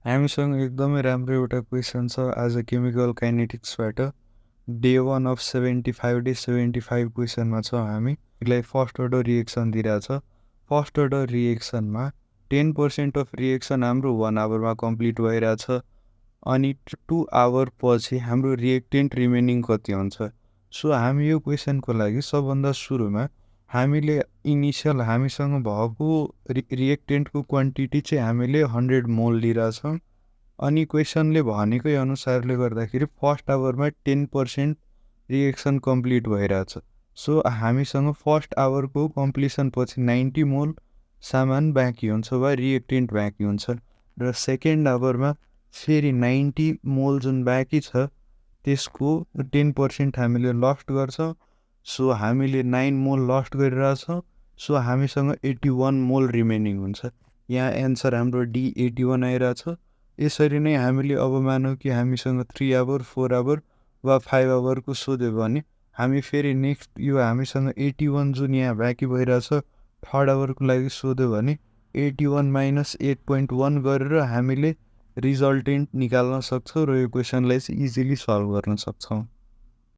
हामीसँग एकदमै राम्रो एउटा क्वेसन छ एज अ केमिकल काइनेटिक्सबाट। डे 1 अफ 75 डे 75 क्वेसनमा छ हामी। यसलाई फर्स्ट अर्डर रिएक्सन दिइरहेछ। फर्स्ट अर्डर रिएक्सनमा 10% अफ रिएक्सन हाम्रो 1 आवरमा कम्प्लिट भइरहेछ। अनि 2 आवर पछि हाम्रो रिएक्टेन्ट रिमेनिङ कति हुन्छ। सो हामी यो क्वेसनको लागि सबभन्दा सुरुमा हामीले इनिसियल हामीसँग भएको रिएक्टेन्टको क्वान्टिटी चाहिँ हामीले 100 मोल लिइरहेछौँ। अनि क्वेसनले भनेकै अनुसारले गर्दाखेरि फर्स्ट आवरमा 10% रिएक्सन कम्प्लिट भइरहेछ। सो हामीसँग फर्स्ट आवरको कम्प्लिसन पछि 90 मोल सामान बाँकी हुन्छ वा रिएक्टेन्ट बाँकी हुन्छ र सेकेन्ड आवरमा फेरि 90 मोल जुन बाँकी छ त्यसको 10% हामीले लस्ट गर्छौँ। सो हामीले 9 मोल लस्ट गरिरहेछौँ। सो हामीसँग 81 मोल रिमेनिङ हुन्छ। यहाँ एन्सर हाम्रो डी 81 आइरहेछ। यसरी नै हामीले अब मानौँ कि हामीसँग 3 आवर 4 आवर वा 5 आवरको सोध्यो भने हामी फेरि नेक्स्ट यो हामीसँग 81 जुन यहाँ बाँकी भइरहेछ थर्ड आवरको लागि सोध्यो भने 81 माइनस 8.1 गरेर हामीले रिजल्टेन्ट निकाल्न सक्छौँ र यो क्वेसनलाई चाहिँ इजिली सल्भ गर्न सक्छौँ।